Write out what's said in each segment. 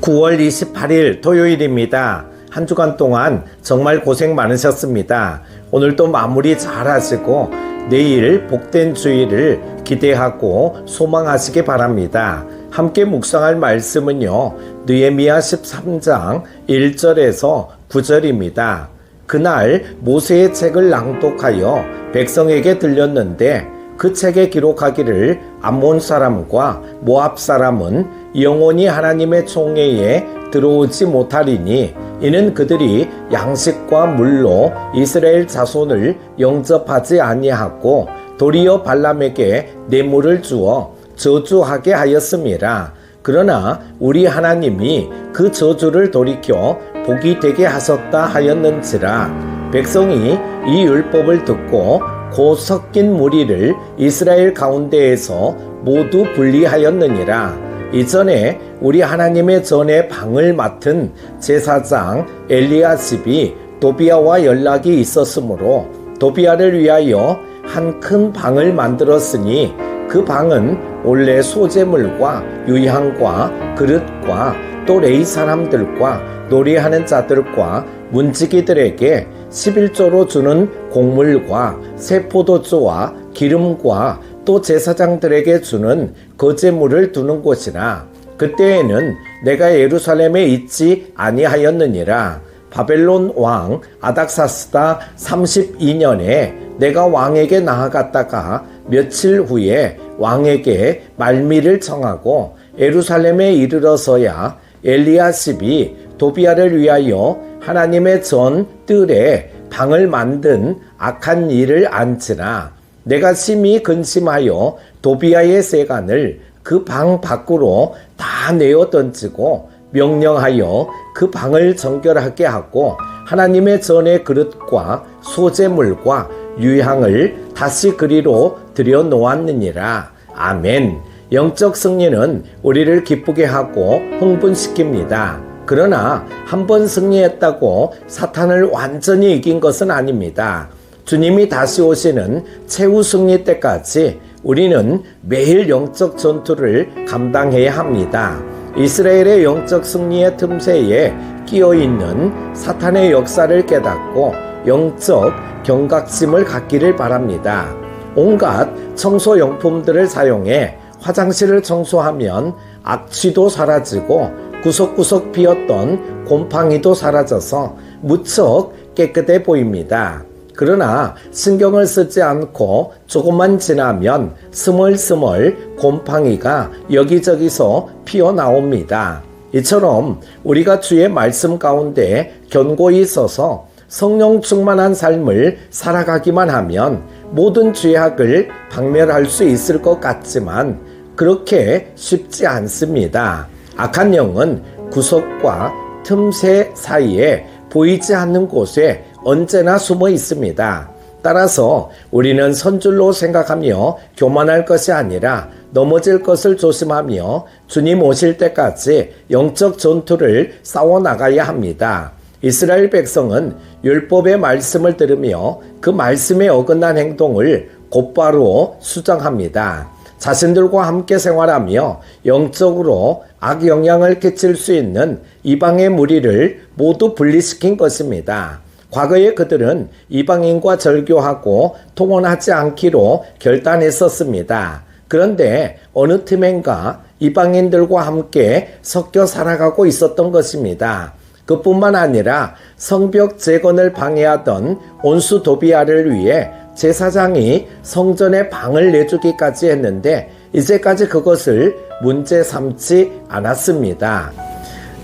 9월 28일 토요일입니다. 한 주간 동안 정말 고생 많으셨습니다. 오늘도 마무리 잘 하시고 내일 복된 주일을 기대하고 소망하시기 바랍니다. 함께 묵상할 말씀은요, 느헤미야 13장 1절에서 9절입니다. 그날 모세의 책을 낭독하여 백성에게 들렸는데 그 책에 기록하기를 암몬 사람과 모압 사람은 영원히 하나님의 총회에 들어오지 못하리니 이는 그들이 양식과 물로 이스라엘 자손을 영접하지 아니하고 도리어 발람에게 뇌물을 주어 저주하게 하였음이라. 그러나 우리 하나님이 그 저주를 돌이켜 복이 되게 하셨다 하였는지라. 백성이 이 율법을 듣고 곧 섞인 무리를 이스라엘 가운데에서 모두 분리하였느니라. 이전에 우리 하나님의 전에 방을 맡은 제사장 엘리야십이 도비아와 연락이 있었으므로 도비아를 위하여 한 큰 방을 만들었으니 그 방은 원래 소재물과 유향과 그릇과 또 레위 사람들과 놀이하는 자들과 문지기들에게 11조로 주는 곡물과 새 포도주와 기름과 또 제사장들에게 주는 거제물을 두는 곳이라. 그때에는 내가 예루살렘에 있지 아니하였느니라. 바벨론 왕 아닥사스다 32년에 내가 왕에게 나아갔다가 며칠 후에 왕에게 말미를 청하고 예루살렘에 이르러서야 엘리야십이 도비아를 위하여 하나님의 전 뜰에 방을 만든 악한 일을 안지라. 내가 심히 근심하여 도비아의 세간을 그 방 밖으로 다 내어 던지고 명령하여 그 방을 정결하게 하고 하나님의 전의 그릇과 소재물과 유향을 다시 그리로 들여 놓았느니라. 아멘. 영적 승리는 우리를 기쁘게 하고 흥분시킵니다. 그러나 한번 승리했다고 사탄을 완전히 이긴 것은 아닙니다. 주님이 다시 오시는 최후 승리 때까지 우리는 매일 영적 전투를 감당해야 합니다. 이스라엘의 영적 승리의 틈새에 끼어있는 사탄의 역사를 깨닫고 영적 경각심을 갖기를 바랍니다. 온갖 청소용품들을 사용해 화장실을 청소하면 악취도 사라지고 구석구석 피었던 곰팡이도 사라져서 무척 깨끗해 보입니다. 그러나 신경을 쓰지 않고 조금만 지나면 스멀스멀 곰팡이가 여기저기서 피어나옵니다. 이처럼 우리가 주의 말씀 가운데 견고히 서서 성령 충만한 삶을 살아가기만 하면 모든 죄악을 박멸할 수 있을 것 같지만 그렇게 쉽지 않습니다. 악한 영은 구석과 틈새 사이에 보이지 않는 곳에 언제나 숨어 있습니다. 따라서 우리는 선줄로 생각하며 교만할 것이 아니라 넘어질 것을 조심하며 주님 오실 때까지 영적 전투를 싸워나가야 합니다. 이스라엘 백성은 율법의 말씀을 들으며 그 말씀에 어긋난 행동을 곧바로 수정합니다. 자신들과 함께 생활하며 영적으로 악영향을 끼칠 수 있는 이방의 무리를 모두 분리시킨 것입니다. 과거에 그들은 이방인과 절교하고 통혼하지 않기로 결단했었습니다. 그런데 어느 틈엔가 이방인들과 함께 섞여 살아가고 있었던 것입니다. 그뿐만 아니라 성벽 재건을 방해하던 온수 도비아를 위해 제사장이 성전에 방을 내주기까지 했는데 이제까지 그것을 문제 삼지 않았습니다.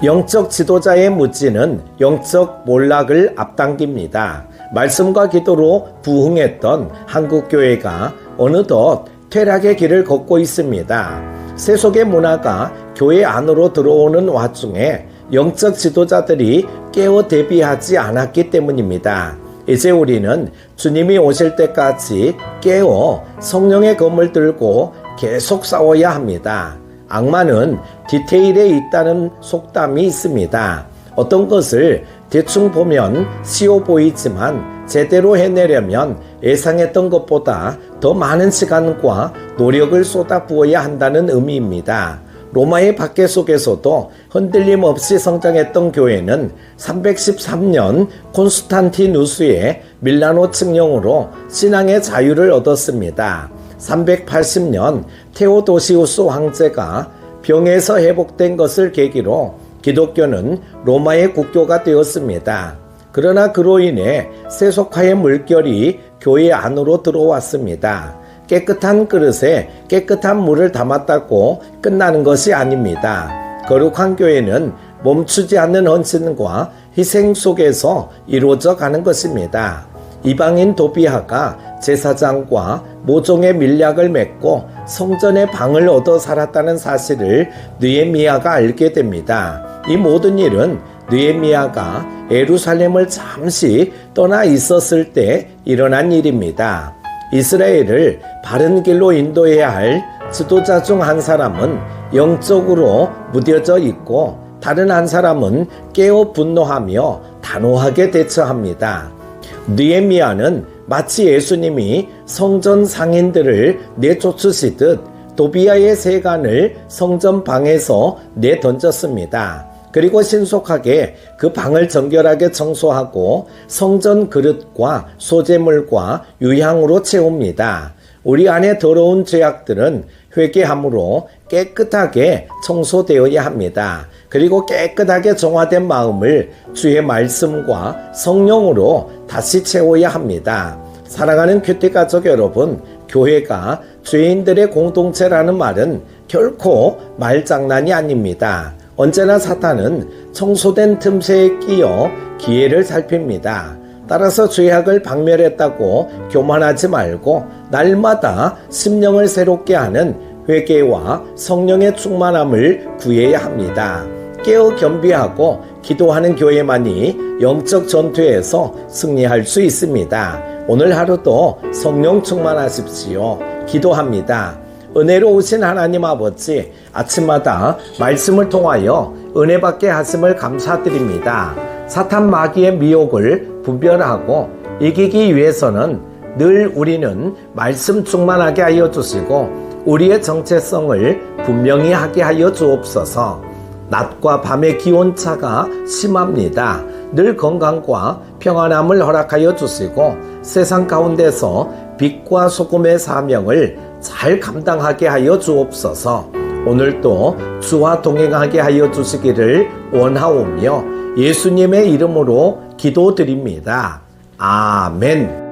영적 지도자의 무지는 영적 몰락을 앞당깁니다. 말씀과 기도로 부흥했던 한국교회가 어느덧 퇴락의 길을 걷고 있습니다. 세속의 문화가 교회 안으로 들어오는 와중에 영적 지도자들이 깨어 대비하지 않았기 때문입니다. 이제 우리는 주님이 오실 때까지 깨어 성령의 검을 들고 계속 싸워야 합니다. 악마는 디테일에 있다는 속담이 있습니다. 어떤 것을 대충 보면 쉬워 보이지만 제대로 해내려면 예상했던 것보다 더 많은 시간과 노력을 쏟아부어야 한다는 의미입니다. 로마의 박해 속에서도 흔들림 없이 성장했던 교회는 313년 콘스탄티누스의 밀라노 칙령으로 신앙의 자유를 얻었습니다. 380년 테오도시우스 황제가 병에서 회복된 것을 계기로 기독교는 로마의 국교가 되었습니다. 그러나 그로 인해 세속화의 물결이 교회 안으로 들어왔습니다. 깨끗한 그릇에 깨끗한 물을 담았다고 끝나는 것이 아닙니다. 거룩한 교회는 멈추지 않는 헌신과 희생 속에서 이루어져 가는 것입니다. 이방인 도비아가 제사장과 모종의 밀약을 맺고 성전의 방을 얻어 살았다는 사실을 느헤미야가 알게 됩니다. 이 모든 일은 느헤미야가 예루살렘을 잠시 떠나 있었을 때 일어난 일입니다. 이스라엘을 바른 길로 인도해야 할 지도자 중 한 사람은 영적으로 무뎌져 있고 다른 한 사람은 깨어 분노하며 단호하게 대처합니다. 느헤미야는 마치 예수님이 성전 상인들을 내쫓으시듯 도비아의 세간을 성전 방에서 내던졌습니다. 그리고 신속하게 그 방을 정결하게 청소하고 성전 그릇과 소재물과 유향으로 채웁니다. 우리 안에 더러운 죄악들은 회개함으로 깨끗하게 청소되어야 합니다. 그리고 깨끗하게 정화된 마음을 주의 말씀과 성령으로 다시 채워야 합니다. 사랑하는 큐티 가족 여러분, 교회가 죄인들의 공동체라는 말은 결코 말장난이 아닙니다. 언제나 사탄은 청소된 틈새에 끼어 기회를 살핍니다. 따라서 죄악을 박멸했다고 교만하지 말고 날마다 심령을 새롭게 하는 회개와 성령의 충만함을 구해야 합니다. 깨어 겸비하고 기도하는 교회만이 영적 전투에서 승리할 수 있습니다. 오늘 하루도 성령 충만하십시오. 기도합니다. 은혜로우신 하나님 아버지, 아침마다 말씀을 통하여 은혜 받게 하심을 감사드립니다. 사탄 마귀의 미혹을 분별하고 이기기 위해서는 늘 우리는 말씀 충만하게 하여 주시고 우리의 정체성을 분명히 하게 하여 주옵소서. 낮과 밤의 기온차가 심합니다. 늘 건강과 평안함을 허락하여 주시고 세상 가운데서 빛과 소금의 사명을 잘 감당하게 하여 주옵소서. 오늘도 주와 동행하게 하여 주시기를 원하오며 예수님의 이름으로 기도드립니다. 아멘.